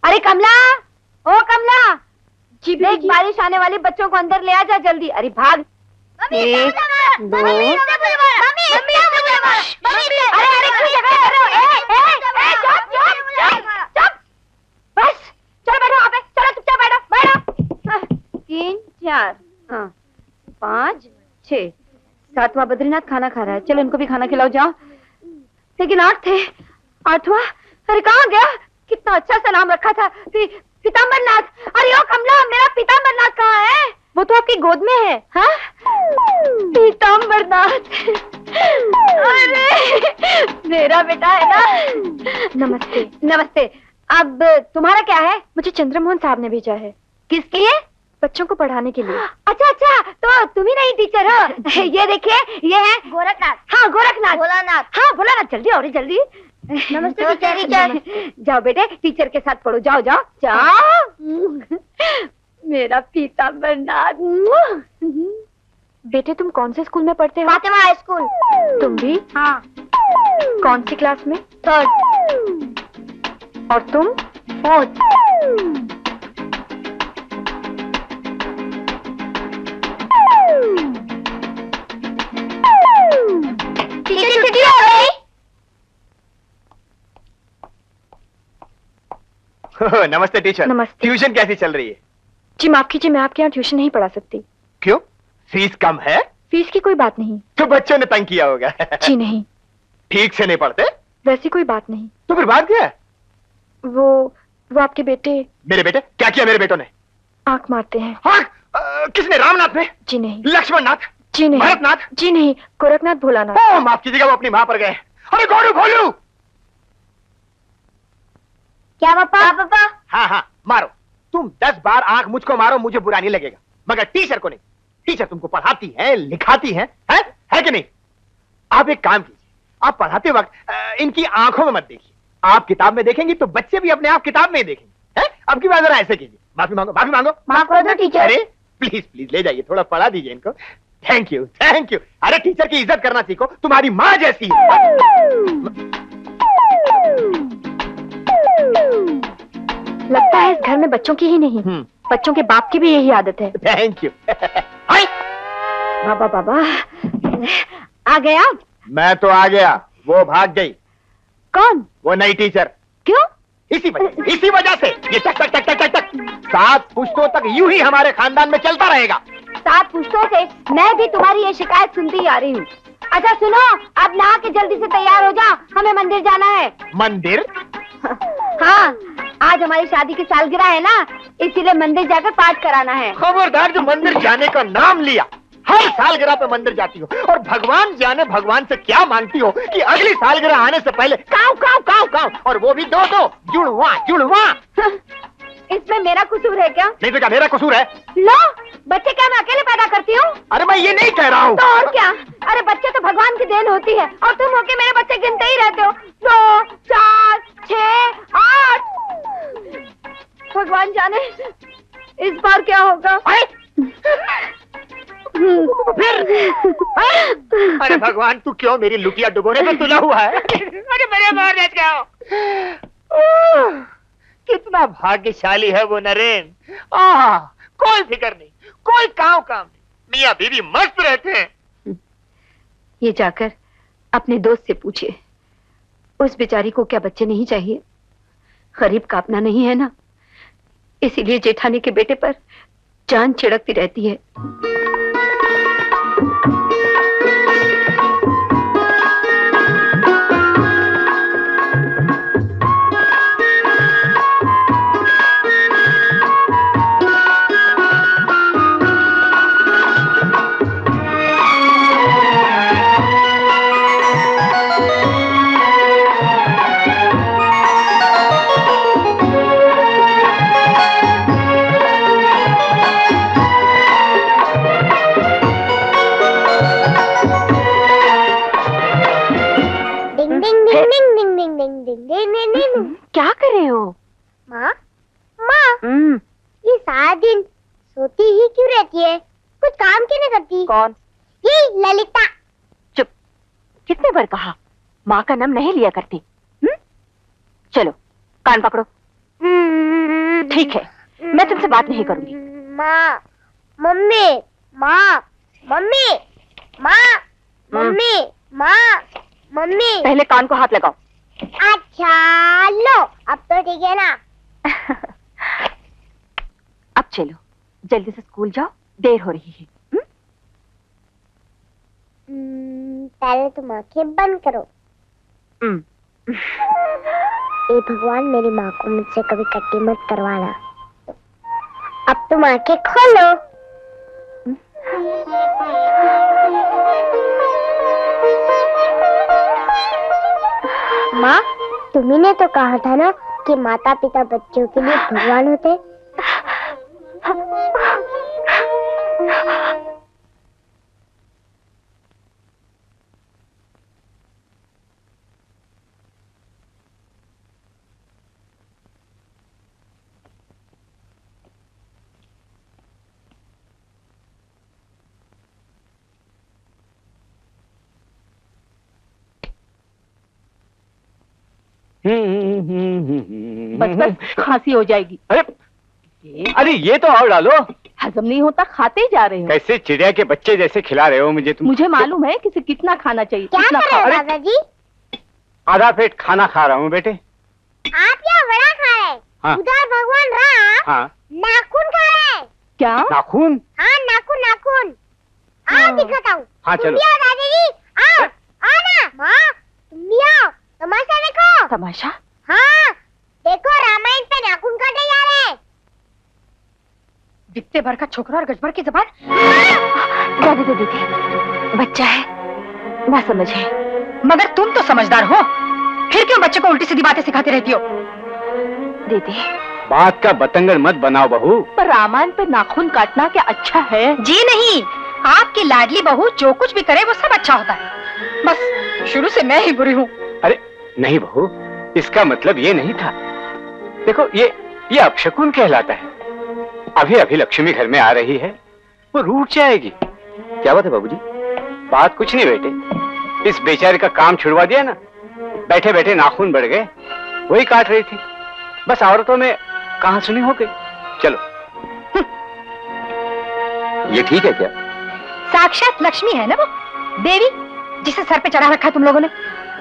अरे कमला, ओ कमला, जी देख बारिश आने वाली, बच्चों को अंदर ले आ जा जल्दी। अरे भाग। एक, दो, बस चलो बैठो वहाँ पे, चलो चुपचाप बैठो बैठो। 3 4 5 6 7वां बद्रीनाथ खाना खा रहा है, चलो इनको भी खाना खिलाओ जाओ। लेकिन 8 थे, 8वां अरे कहाँ गया? कितना अच्छा सा नाम रखा था, पीताम्बरनाथ। अरे ओ कमला, मेरा पीताम्बरनाथ कहाँ है? वो तो आपकी गोद में है। हाँ पीताम्बरनाथ, अरे मेरा बेटा है ना। नमस्ते। नमस्ते। अब तुम्हारा क्या है? मुझे चंद्रमोहन साहब ने भेजा है। किसके लिए? बच्चों को पढ़ाने के लिए। अच्छा अच्छा, तो तुम ही नहीं टीचर हो? ये देखिए, ये है गोरखनाथ। हाँ गोरखनाथ। भोलानाथ। हाँ भोलानाथ। जल्दी और जल्दी। नमस्ते टीचर। जाओ बेटे, टीचर के साथ पढ़ो, जाओ जाओ जाओ। मेरा पीताम्बरनाथ। बेटे तुम कौन से स्कूल में पढ़ते हो? Fatima high school. तुम भी? हाँ। कौन सी क्लास में? 3rd। और तुम? 4th। टीचर छुट्टी हो गई। नमस्ते टीचर। नमस्ते। ट्यूशन कैसी चल रही है? जी माफ कीजिए, मैं आपके यहाँ ट्यूशन नहीं पढ़ा सकती। क्यों? फीस कम है? फीस की कोई बात नहीं। तो बच्चों ने तंग किया होगा। जी नहीं। ठीक से नहीं पढ़ते? वैसी कोई बात नहीं। तो फिर बात क्या है? वो आपके बेटे। मेरे बेटे? क्या किया मेरे बेटों ने? आंख मारते हैं। आंख? किसने? रामनाथ ने? जी नहीं। लक्ष्मणनाथ? जी नहीं। भरतनाथ? जी नहीं। गोरखनाथ भोलानाथ। ओह माफ कीजिएगा, वो अपनी माँ पर गए। अरे गोलू भोलू। क्या पापा? पापा। हाँ हाँ मारो, तुम 10 बार आंख मुझको मारो, मुझे बुरा नहीं लगेगा, मगर टीचर को नहीं। टीचर तुमको पढ़ाती है, लिखाती है कि नहीं? आप एक काम कीजिए, आप पढ़ाते वक्त इनकी आंखों में मत देखिए। आप किताब में देखेंगी तो बच्चे भी अपने आप किताब में ही देखेंगे। हैं? अब की बार जरा ऐसे कीजिए। माफी मांगो, माफी मांगो। माफ कर दो टीचर। अरे प्लीज प्लीज ले जाइए, थोड़ा पढ़ा दीजिए इनको। Thank you thank you. अरे टीचर की इज्जत करना सीखो, तुम्हारी माँ जैसी है। लगता है इस घर में बच्चों की ही नहीं, बच्चों के बाप की भी यही आदत है। Thank you. बाबा बाबा, आ गए आप? मैं तो आ गया, वो भाग गई। कौन? वो नई टीचर। क्यों? इसी वजह से ये टक टक टक टक टक टक 7 पुश्तों तक यूं ही हमारे खानदान में चलता रहेगा। 7 पुश्तों से मैं भी तुम्हारी ये शिकायत सुनती आ रही हूँ। अच्छा सुनो, अब नहा के जल्दी से तैयार हो जाओ, हमें मंदिर जाना है। मंदिर? हाँ, आज हमारी शादी की सालगिरह है ना, इसीलिए मंदिर जाकर पाठ कराना है। खबरदार, जो मंदिर जाने का नाम लिया, हर सालगिरह पे मंदिर जाती हो, और भगवान जाने भगवान से क्या मांगती हो कि अगली सालगिरह आने से पहले काव काव काव काव, और वो भी 2 जुड़वा जुड़वा। इसमें मेरा कसूर है क्या? नहीं तो क्या मेरा कसूर है? लो, बच्चे क्या मैं अकेले पैदा करती हूँ? अरे मैं ये नहीं कह रहा हूँ। तो और क्या? अरे बच्चे तो भगवान की देन होती है, और तुम होके मेरे बच्चे गिनते ही रहते हो। 2 4 6 8। भगवान जाने इस बार क्या होगा। अरे भगवान, तू क्यों मेरी लुटिया डुबोने पे तुला हुआ है? अरे मेरे मार क्या हो? कितना भाग्यशाली है वो नरेन। कोई फिक्र नहीं, कोई काम नहीं, मियाँ बीवी मस्त रहते हैं। ये जाकर अपने दोस्त से पूछिए, उस बेचारी को क्या बच्चे नहीं चाहिए? गरीब का अपना नहीं है ना, इसीलिए जेठानी के बेटे पर जान छिड़कती रहती है। क्या कर रहे हो? माँ माँ, ये सारा दिन सोती ही क्यों रहती है? कुछ काम क्यों नहीं करती? कौन? ये ललिता। चुप, कितने बार कहा माँ का नाम नहीं लिया करती। चलो कान पकड़ो। ठीक है, मैं तुमसे बात नहीं करूंगी। माँ, मम्मी, माँ, मम्मी, माँ, मम्मी, माँ, मम्मी। पहले कान को हाथ लगाओ। अच्छा लो, अब तो ठीक है ना। अब चलो, जल्दी से स्कूल जाओ, देर हो रही है। पहले तुम आंखें बंद करो। ए भगवान, मेरी माँ को मुझसे कभी कट्टी मत करवाना। अब तुम आंखें खोलो। माँ, तुम्ही ने तो कहा था ना कि माता पिता बच्चों के लिए भगवान होते। बस बस, खांसी हो जाएगी। अरे ये तो और डालो। हजम नहीं होता, खाते ही जा रहे हो। कैसे चिड़िया के बच्चे जैसे खिला रहे हो मुझे तुम। मुझे मालूम है कि इसे कितना खाना चाहिए। क्या कितना कर रहे हो अरे- दादाजी? आधा पेट खाना खा रहा हूँ बेटे। आप क्या बड़ा खा रहे हैं? हाँ। उधर भगवान राम हाँ। नाखून खा रहे हैं। क्या? नाखून? हाँ, नाखून नाखून। आओ दिखाता हूँ। हाँ, तुम चलो। भी आओ दादाजी, आओ आओ ना। माँ, तुम भी आओ, तमाशा देखो। तमाशा? हाँ, देखो रामायण पे नाखून काटे जा रहे हैं। बित्ते भर का छोकरा और गजबर की जबान। जाने दो दीदी, बच्चा है, ना समझे। मगर तुम तो समझदार हो, फिर क्यों बच्चे को उल्टी सीधी बातें सिखाती रहती हो? दीदी, बात का बतंगड़ मत बनाओ बहू। पर रामायण पे नाखून काटना क्या अच्छा है? जी नहीं, आपकी लाडली बहू जो कुछ भी करे वो सब अच्छा होता है। बस शुरू से मैं ही बुरी हूँ। अरे नहीं बहू, इसका मतलब ये नहीं था। देखो ये अपशकुन कहलाता है। अभी अभी लक्ष्मी घर में आ रही है, वो रूठ जाएगी। क्या बात है बाबूजी? बात कुछ नहीं बेटे, इस बेचारे का काम छुड़वा दिया ना, बैठे बैठे नाखून बढ़ गए, वही काट रही थी। बस औरतों में कहां सुनी हो गई। चलो। ये ठीक है क्या? साक्षात लक्ष्मी है ना वो, देवी, जिसे सर पे चढ़ा रखा है तुम लोगों ने।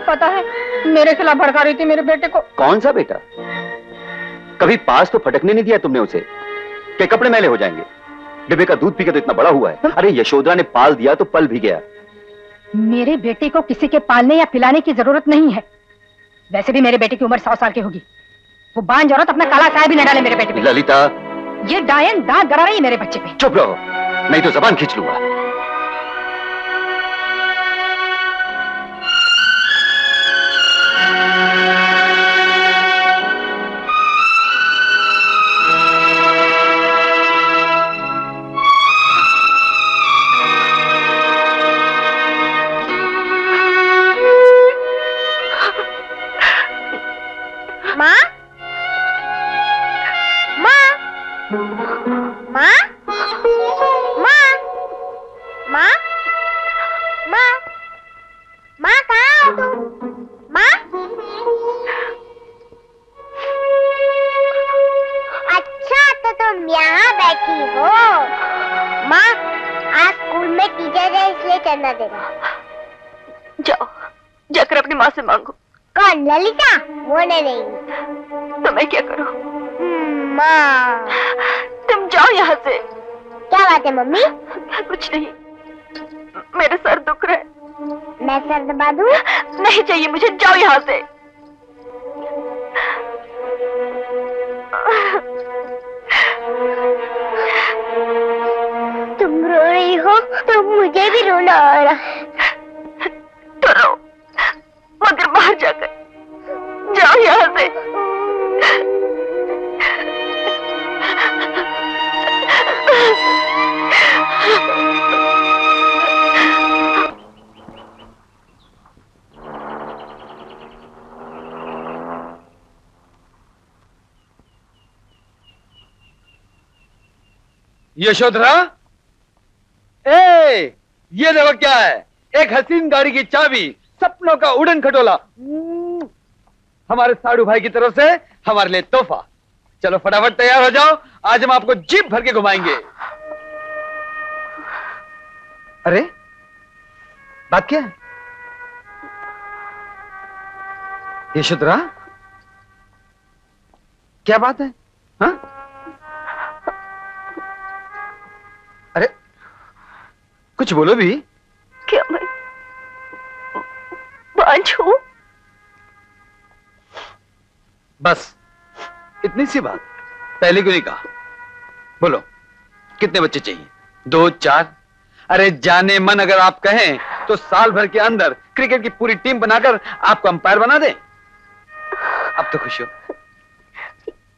पता है, मेरे खिलाफ भड़का रही थी मेरे बेटे को। कौन सा बेटा? कभी पास तो फटकने नहीं दिया तुमने उसे कि कपड़े मैले हो जाएंगे। डिब्बे का दूध पी के तो इतना बड़ा हुआ है। अरे यशोदा ने पाल दिया तो पल भी गया। मेरे बेटे को किसी के पालने या पिलाने की जरूरत नहीं है। वैसे भी मेरे बेटे की उम्र 100 साल की होगी। वो बांझ औरत अपना काला साया भी न डाले मेरे बेटे पे। ललिता, ये डायन दांत गड़ा रही है मेरे बच्चे पे। चुप रहो, नहीं तो जबान खींच लूंगा। माँ, माँ, माँ, माँ, माँ, माँ, माँ कहाँ हो तुम? माँ? अच्छा, तो तुम यहाँ बैठी हो। माँ, आज स्कूल में टीचर है इसलिए चंदा देगा। जाओ, जाकर अपनी माँ से मांगो। कौन, ललिता? वो नहीं। तो मैं क्या करूं? माँ, तुम जाओ यहाँ से। क्या बात है मम्मी? कुछ नहीं, मेरे सर दुख रहे। मैं सर दबा दूं? नहीं चाहिए मुझे, जाओ यहाँ से। तुम रो रही हो तो मुझे भी रोना आ रहा है। तो रो, मगर बाहर जाकर। जाओ यहाँ से। यशोधरा, ये देखो क्या है, एक हसीन गाड़ी की चाबी, सपनों का उड़न खटोला। हमारे साड़ू भाई की तरफ से हमारे लिए तोहफा। चलो फटाफट तैयार हो जाओ, आज हम आपको जीप भर के घुमाएंगे। अरे बात क्या है यशोधरा, क्या बात है? हाँ? अरे कुछ बोलो भी। क्या मैं बांझ हूं? बस इतनी सी बात, पहले क्यों नहीं कहा? बोलो कितने बच्चे चाहिए? 2, 4? अरे जाने मन अगर आप कहें तो साल भर के अंदर क्रिकेट की पूरी टीम बनाकर आपको अंपायर बना दे। अब तो खुश हो?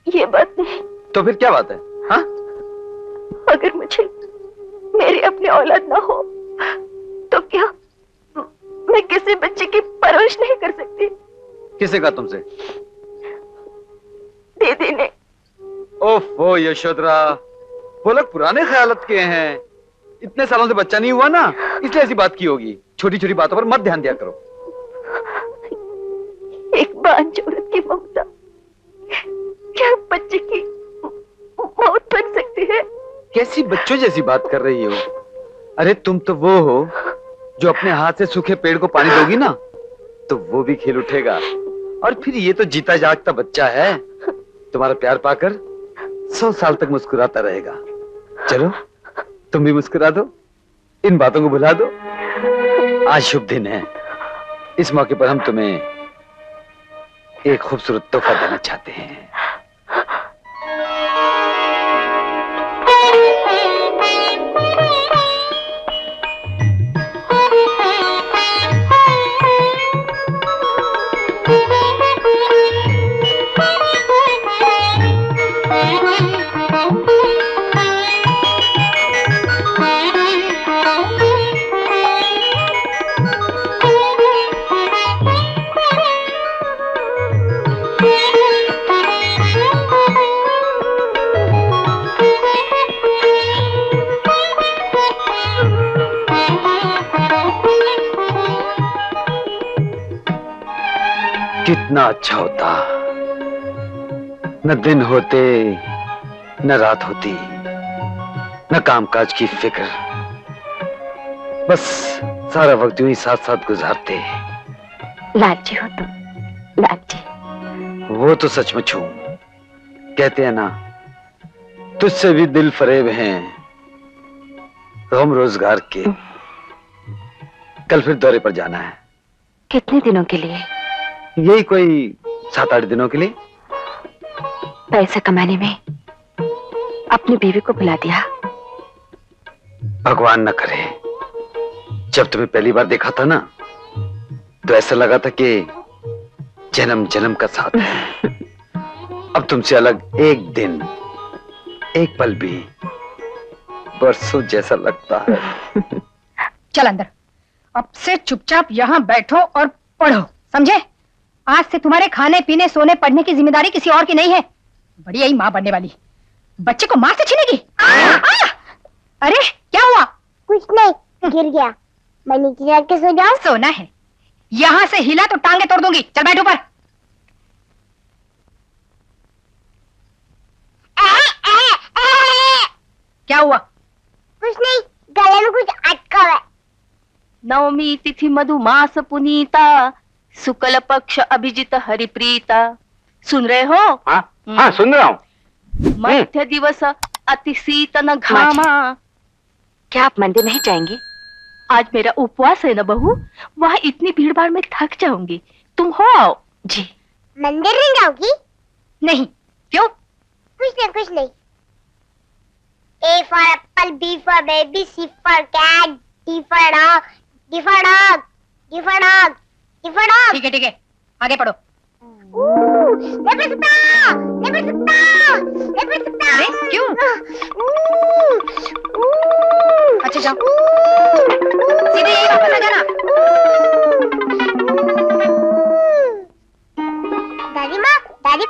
ये बात नहीं। तो फिर क्या बात है? हाँ? अगर मुझे मेरी अपनी औलाद ना हो तो क्या मैं किसी बच्चे की परवरिश नहीं कर सकती? किसे कहा तुमसे? दीदी ने। ओफो यशोधरा, वो लोग पुराने ख्यालात के हैं। इतने सालों से बच्चा नहीं हुआ ना, इसलिए ऐसी बात की होगी। छोटी छोटी बातों पर मत ध्यान दिया करो। एक बांझ औरत की ममता क्या बच्चे की मौत बन सकती है? कैसी बच्चों जैसी बात कर रही हो? अरे तुम तो वो हो जो अपने हाथ से सूखे पेड़ को पानी दोगी ना तो वो भी खिल उठेगा। और फिर ये तो जीता जागता बच्चा है, तुम्हारा प्यार पाकर 100 साल तक मुस्कुराता रहेगा। चलो तुम भी मुस्कुरा दो, इन बातों को भुला दो। आज शुभ दिन है, इस मौके पर हम तुम्हें एक खूबसूरत तोहफा देना चाहते हैं। कितना अच्छा होता, न दिन होते न रात होती, न कामकाज की फिक्र, बस सारा वक्त यूं ही साथ साथ गुजारते। लालची हो तुम, लालची। वो तो सचमुच हूं। कहते हैं ना, तुझसे भी दिल फरेब हैं गम रोजगार के। कल फिर दौरे पर जाना है। कितने दिनों के लिए? यही कोई 7-8 दिनों के लिए। पैसे कमाने में अपनी बीवी को भुला दिया। भगवान न करे। जब तुम्हें पहली बार देखा था ना तो ऐसा लगा था कि जन्म जन्म का साथ है। अब तुमसे अलग एक दिन एक पल भी बरसों जैसा लगता है। चल अंदर, अब से चुपचाप यहाँ बैठो और पढ़ो, समझे? आज से तुम्हारे खाने पीने सोने पढ़ने की जिम्मेदारी किसी और की नहीं है। बड़ी आई माँ बनने वाली, बच्चे को माँ से छीनेगी। अरे क्या हुआ? कुछ नहीं, गिर गया। मैं नीचे जाके सो जाऊं? सोना है, यहाँ से हिला तो टांगे तोड़ दूंगी। चल बैठ ऊपर। क्या हुआ? कुछ नहीं, गले में कुछ अटका है। नवमी तिथि मधुमास पुनीता, शुक्ल पक्ष अभिजित हरिप्रीता। सुन रहे हो? हाँ हाँ सुन रहा हूँ। मध्य दिवस अति शीतन घामा। क्या आप मंदिर नहीं जाएंगे? आज मेरा उपवास है ना बहू, वहाँ इतनी भीड़ भाड़ में थक जाऊंगी। तुम हो आओ। जी। मंदिर नहीं जाओगी? नहीं। क्यों? कुछ नहीं। A for apple, B for baby, C for cat, D for dog, D for dog, D for dog, D for dog. ठीक है, आगे पढ़ो। नहीं पढ़ सकता। अरे क्यों? अच्छा जाओ, सीधे यही वापस आ जाना। दादी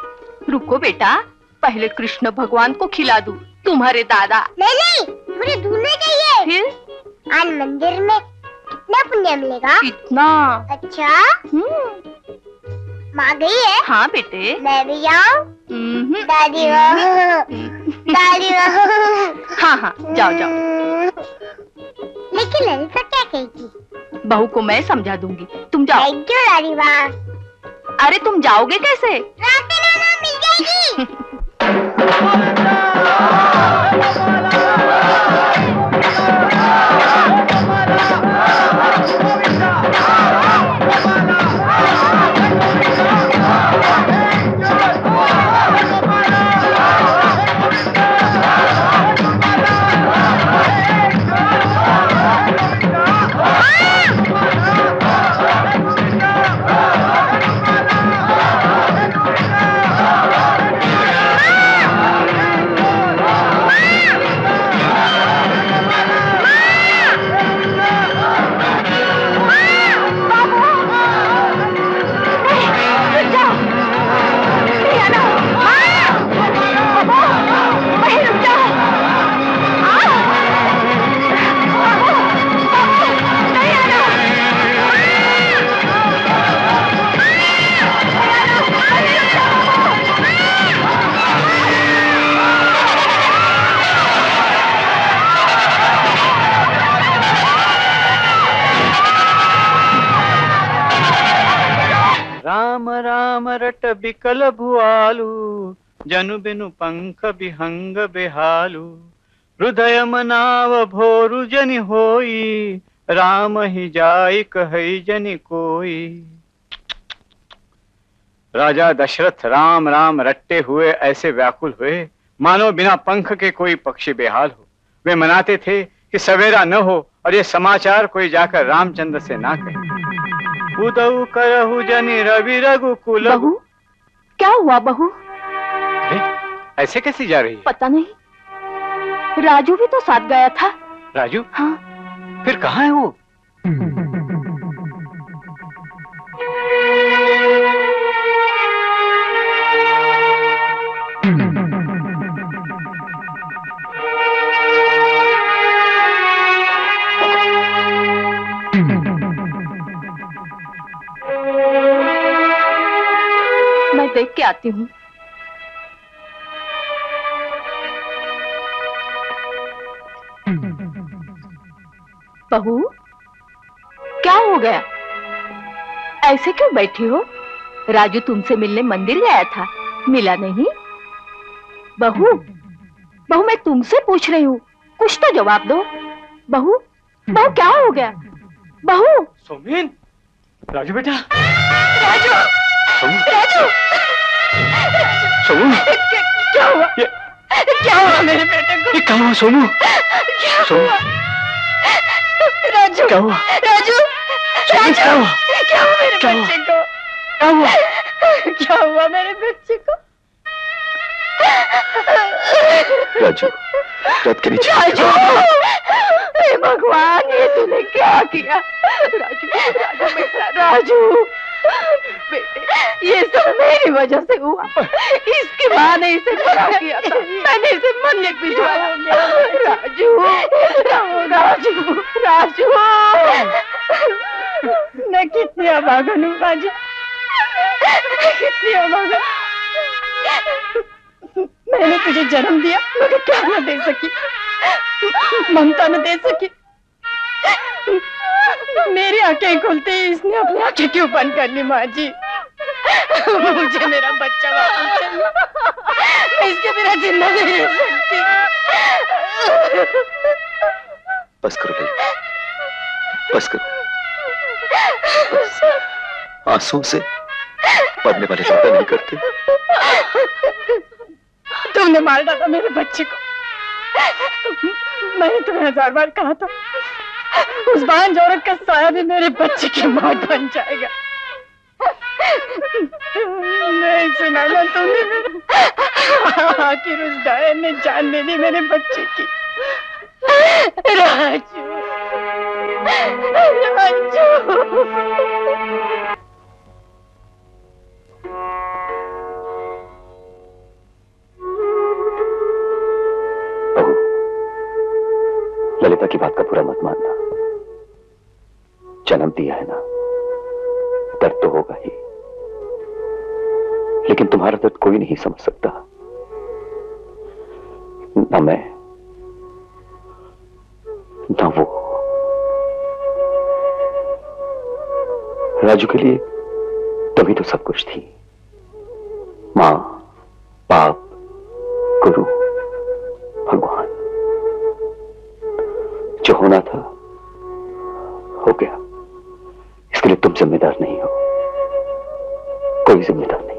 रुको बेटा, पहले कृष्ण भगवान को खिला दूं, तुम्हारे दादा। नहीं, मुझे दूध नहीं चाहिए। फिर आज मंदिर में कितना पुण्य मिलेगा? इतना। अच्छा, माँ गई है? हाँ बेटे। मैं भी जाऊँ? दादी बहू, दादी बहू। हाँ हाँ, जाओ जाओ। लेकिन ललिता क्या कहेगी? बहू को मैं समझा दूंगी, तुम जाओ। थैंक यू दादी माँ। अरे तुम जाओगे कैसे? रास्ते में माँ मिल जाएगी। राम राम रट बिकल भुआलु जनु बिनु पंख बिहंग बेहालु हृदय मनाव भोरु जनि होई राम ही जाई कहई जनि कोई। राजा दशरथ राम राम रटते हुए ऐसे व्याकुल हुए मानो बिना पंख के कोई पक्षी बेहाल हो। वे मनाते थे कि सवेरा न हो और ये समाचार कोई जाकर रामचंद्र से ना कहे। उदऊ करहु जनि रवि रघुकुल। बहू, क्या हुआ बहू? अरे, ऐसे कैसी जा रही है? पता नहीं, राजू भी तो साथ गया था। राजू? हाँ। फिर कहाँ है वो? मैं देख के आती हूँ। बहू, क्या हो गया? ऐसे क्यों बैठी हो? राजू तुमसे मिलने मंदिर गया था, मिला नहीं? बहू, बहू मैं तुमसे पूछ रही हूँ, कुछ तो जवाब दो। बहू, बहू क्या हो गया? बहू। सोमेन, राजू बेटा। राजू, राजू, सोमू, क्या हुआ? क्या हुआ मेरे बेटे को? ये क्या हुआ सोमू? क्या सोमू, हुआ? राजू, क्या हुआ? राजू, सोमू, क्या हुआ? क्या हुआ मेरे क्या हुआ? बच्चे को? क्या हुआ? क्या हुआ मेरे बच्चे को? राजू, रथ के नीचे राजू, हे भगवान, ये तूने क्या किया? राजू, राजू बेटा, राजू बेटे, ये सब मेरी वजह से हुआ। इसकी माँ ने इसे बड़ा किया था, मैंने इसे मरने भिजवाया। राजू, राजू, राजू, मैं कितनी अभागन हूँ राजू, कितनी अभागन। मैंने तुझे जन्म दिया मगर क्या न दे सकी, ममता न दे सकी। मेरी आंखें खुलते ही इसने अपनी आंखें क्यों बंद कर ली? माँ जी, मुझे मेरा बच्चा वापस चाहिए, मैं इसके बिना जिंदा नहीं रह सकती। बस करो ललिता, बस करो। आंसू से मरने वाले चिंता नहीं करते। तुमने मार डाला मेरे बच्चे को। मैंने तुम्हें 1000 बार कहा था, उस बांझ औरत का साया भी मेरे बच्चे की मौत बन जाएगा। नहीं सुना ना तुमने? आखिर उस डायन ने जान ले ली मेरे बच्चे की। राजू, राजू। ललिता की बात का बुरा मत मानना। जन्म दिया है ना, दर्द तो होगा ही, लेकिन तुम्हारा दर्द कोई नहीं समझ सकता, ना मैं ना वो। राजू के लिए तभी तो सब कुछ थी, मां, बाप, गुरु, भगवान। जो होना था हो गया, इसके लिए तुम जिम्मेदार नहीं हो, कोई जिम्मेदार नहीं।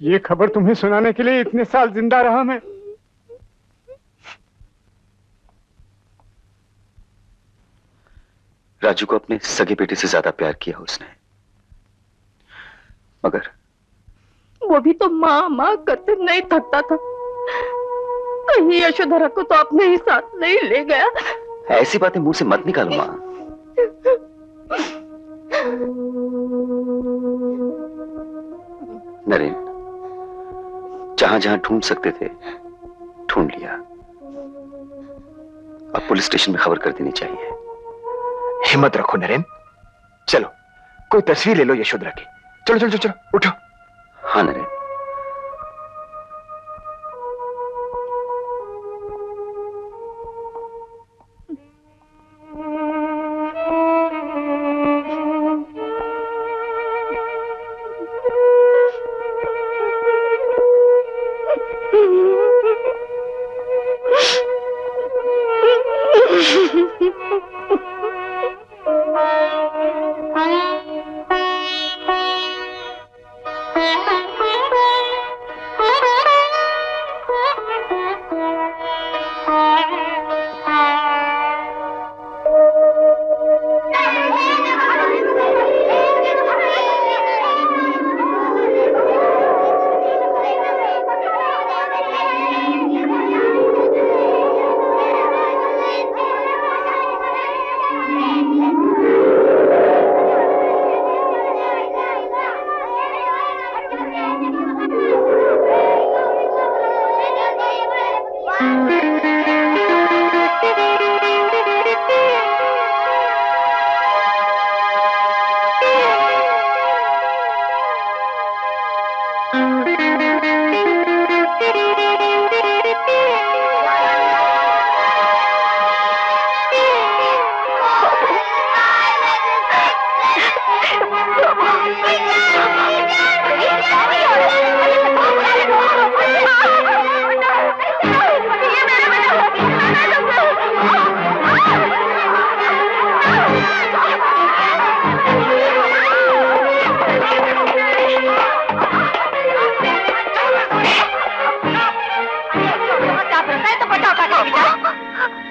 ये खबर तुम्हें सुनाने के लिए इतने साल जिंदा रहा मैं। राजू को अपने सगे बेटे से ज्यादा प्यार किया उसने, मगर वो भी तो माँ माँ करते नहीं थकता था। कहीं यशोधरा को तो अपने ही साथ नहीं ले गया। ऐसी बातें मुंह से मत निकालो मां। नरेन, जहां जहां ढूंढ सकते थे ढूंढ लिया, अब पुलिस स्टेशन में खबर कर देनी चाहिए। हिम्मत रखो नरेन, चलो कोई तस्वीर ले लो यशोधरा की। चलो चलो चलो चलो, उठो। हाँ नरेन।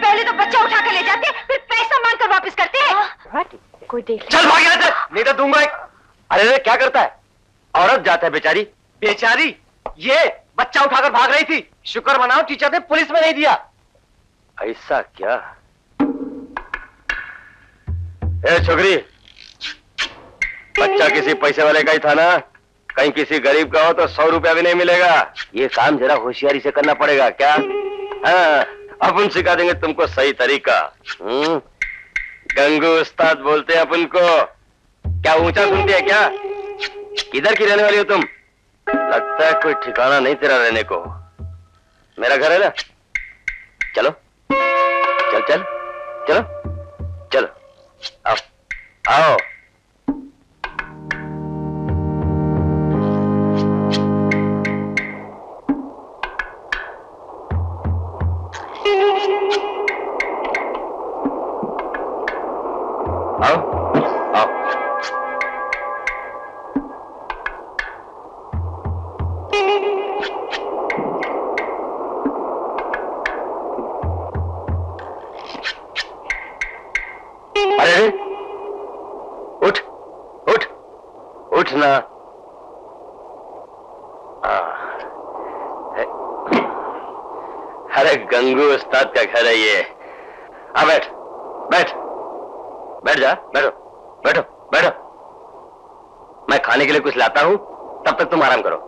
पहले तो बच्चा उठा कर ले जाते, फिर पैसा मांग कर वापस करते हैं। कोई देख चल भाग यहाँ से, नहीं तो दूंगा एक। अरे क्या करता है, औरत जाता है बेचारी। बेचारी ये बच्चा उठाकर भाग रही थी, शुक्र मनाओ टीचर ने पुलिस में नहीं दिया। ऐसा क्या? ए छोकरी, बच्चा किसी पैसे वाले का ही था ना, कहीं किसी गरीब का हो तो 100 रुपया भी नहीं मिलेगा। ये काम जरा होशियारी से करना पड़ेगा क्या? हाँ, अपन सिखा देंगे तुमको सही तरीका। गंगू उस्ताद बोलते हैं अपन को। क्या ऊंचा सुनती है क्या? किधर की रहने वाली हो तुम? लगता है कोई ठिकाना नहीं तेरा रहने को। मेरा घर है ना, चलो चल चल चलो चलो आओ आओ। आओ आओ। अरे उठ उठ उठ ना। अरे गंगू उस्ताद का घर है ये। आ बैठ बैठ बैठ जा, बैठो बैठो बैठो। मैं खाने के लिए कुछ लाता हूं, तब तक तुम आराम करो।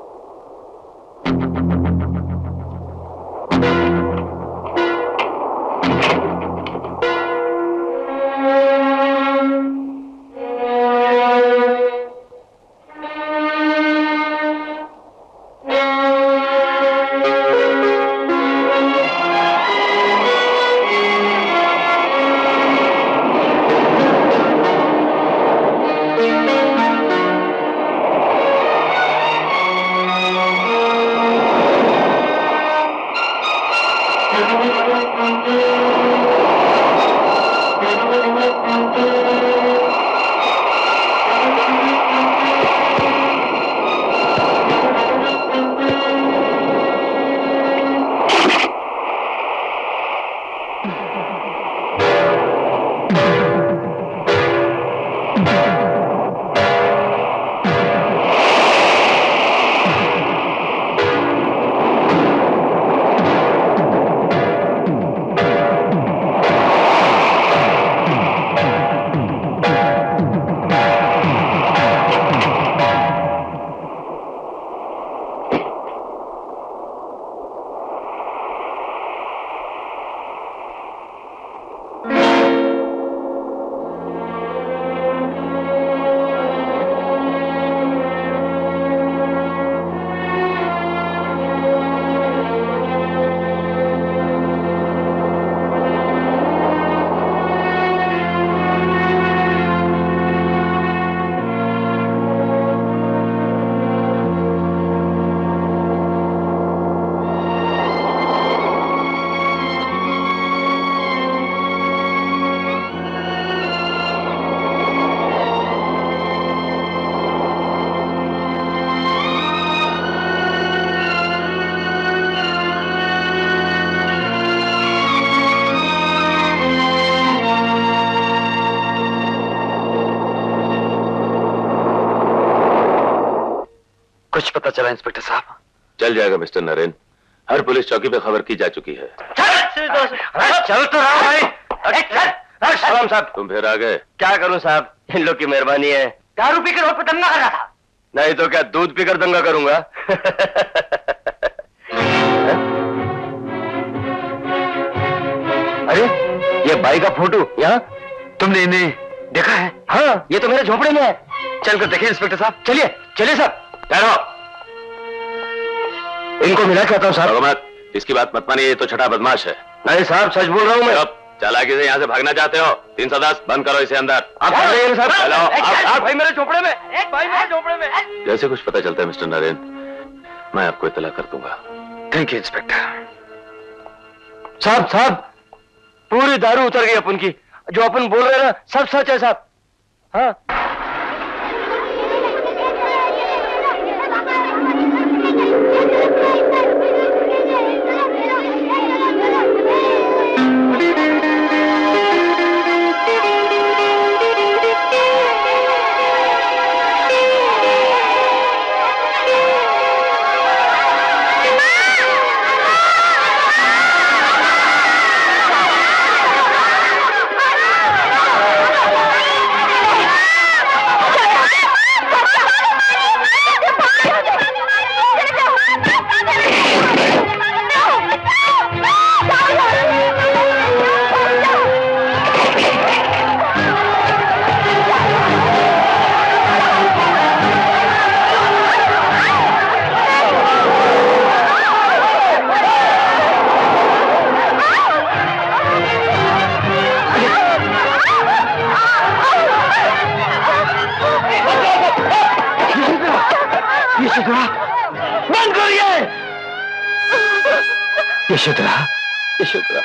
कुछ पता चला इंस्पेक्टर साहब? चल जाएगा मिस्टर नरेन, हर पुलिस चौकी पे खबर की जा चुकी है। चल तो रहा भाई। सलाम साहब, तुम फिर आ गए। क्या करूं साहब, इन लोग की मेहरबानी है। दारू पी के रोड पे दंगा कर रहा था। नहीं तो क्या दूध पीकर दंगा करूंगा। अरे ये बाई का फोटो यहाँ, तुमने इन्हें देखा है? हाँ ये तो मेरे झोपड़े में है। चलकर देखिए इंस्पेक्टर साहब। चलिए चलिए साहब। ठहरो, इनको मिला चाहता हूँ साहब। इसकी बात मत मानिए, ये तो छठा बदमाश है। नहीं साहब सच बोल रहा हूँ मैं। अब चालाकी से यहाँ से भागना चाहते हो? 310 बंद करो इसे अंदर। आप साहब चलो। आप भाई मेरे झोपड़े में, भाई मेरे झोपड़े में। जैसे कुछ पता चलता है मिस्टर नरेन, मैं आपको इत्तला कर दूंगा। थैंक यू इंस्पेक्टर साहब। साहब पूरी दारू उतर गई अपन की, जो अपन बोल रहे हैं ना सब सच है साहब। हाँ यशोधरा, यशोधरा।